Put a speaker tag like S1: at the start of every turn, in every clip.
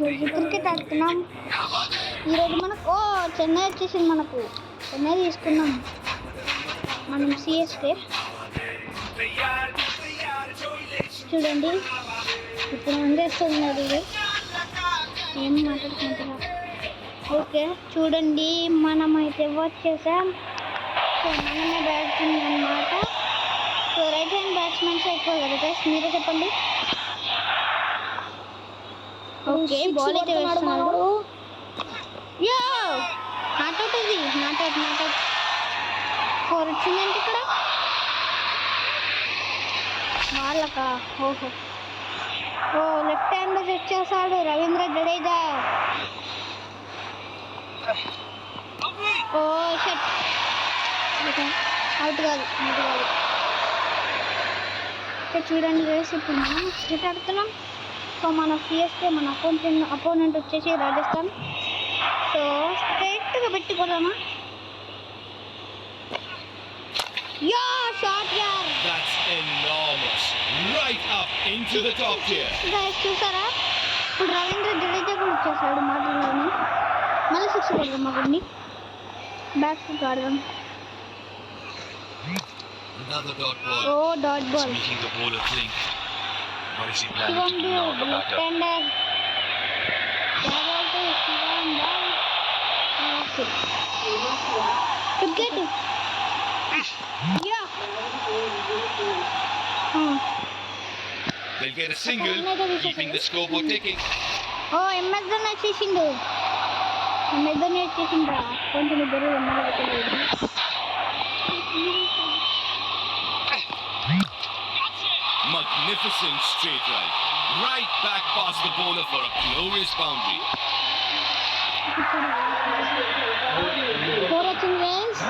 S1: Cricket ఆడుతున్నాం ఈరోజు మనకు చెన్నై వచ్చేసింది. మనకు చెన్నై తీసుకున్నాం మనం సిఎస్కే. చూడండి ఇప్పుడు అందేస్తున్నాడు. ఏం మాట్లాడుకుంటున్నా. ఓకే చూడండి మనమైతే వచ్చేసాం. సో మనమే బ్యాటింగ్ అన్నమాట. సో రైట్ హ్యాండ్ బ్యాట్స్మెన్స్ ఎక్కువ కదా గైస్, మీరే చెప్పండి. ఓకే బాల్ అయితే వేస్తున్నాడు. యో నాట్అవుట్, ఇది నాట్అవుట్. 4 వచ్చిందంటే ఇక్కడ వాళ్ళకా. ఓహో ఓ లెఫ్ట్ హ్యాండ్ వచ్చేసాడు రవీంద్ర జడేజా. ఓ షట్, అవుట్ కాదు. చూడండి వేసి ఇప్పుడు మనం క్రికెట్ ఆడుతున్నాం. సో మన సిఎస్కే మన అపోనెంట్ వచ్చేసి రాజస్థాన్. సో స్ట్రైట్గా పెట్టుకోదామా. యా షాట్ యార్,
S2: That's enormous. Right up into the top tier.
S1: Guys చూసారా, ఇప్పుడు రవీంద్ర జడేజా కూడా వచ్చేసాడు మాటల్లోనే. మళ్ళీ 6 కొడదాం మాకండి. బ్యాక్ ఫుట్ ఆడదాం.
S2: Another dot ball.
S1: ఓ dot
S2: It's
S1: ball.
S2: making the bowler think. What is he planning
S1: Shivam
S2: to do now on the
S1: left
S2: batter?
S1: Hander. Shivam ball. Cricket యా.
S2: They'll get a single, keeping the scoreboard ticking.
S1: ఓ MS Dhoni వచ్చేసిండు. వచ్చేసిండ్రా. కొంచెం ఇద్దరు
S2: Magnificent straight drive. Right back past the bowler for a glorious boundary.
S1: 4 వచ్చింది guys.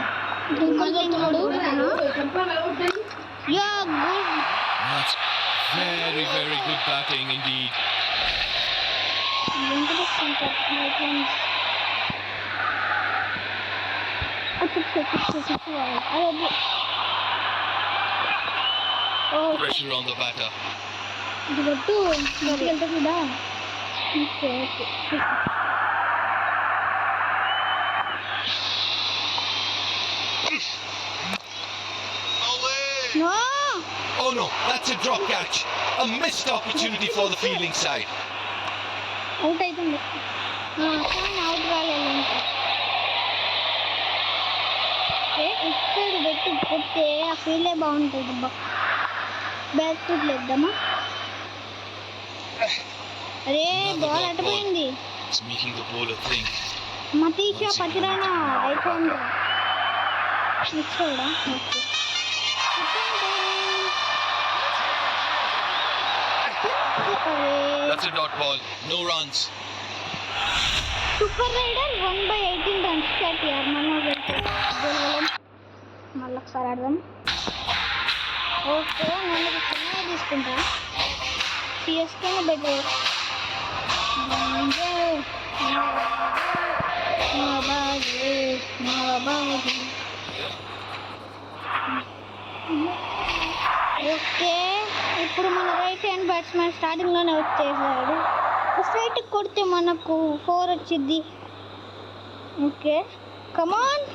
S1: Yeah good.
S2: That's very good batting indeed. Pressure on the batter.
S1: ఇది కొట్టు వెళ్తా కూడా. Okay no.
S2: Oh no, that's a drop catch. A missed opportunity for the fielding side.
S1: Out అవుతుంది. Out కాలేదు ఇంకా. ఇక్కడ పెట్టి కొట్టే ఆ ఫీల్డే బాగుంటుంది. బ్యాక్ ఫుట్ లేద్దామా. అరే బాల్ అటుపోయింది.
S2: It's making the bowler think.
S1: Matheesha Pathirana right hand ఇచ్చాడా.
S2: That's a dot ball. No runs.
S1: Super rider 1/18 runs క్యాట్ యార్. మనం మళ్ళీ ఒకసారి ఆడదాం. ఓకే నేను చెన్నై తీసుకుంటా. CSK better. ఓకే ఇప్పుడు మన రైట్ హ్యాండ్ బ్యాట్స్మెన్ స్టార్టింగ్లోనే వచ్చేసాడు. స్ట్రైట్ కొడితే మనకు 4 వచ్చింది. Okay come on.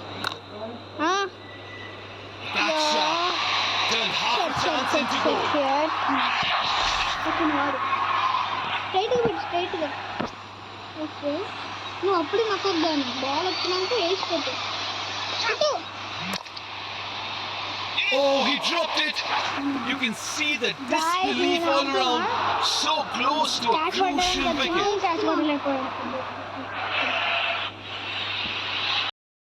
S2: That shot turned half a chance into goal.
S1: స్ట్రైట్గా. ఓకే నువ్వు అప్పుడు నాకు వద్దాను. బాల్ వచ్చినాక వేసిపోతు.
S2: Oh, he dropped it. You can see the disbelief all around. So close to a crucial wicket.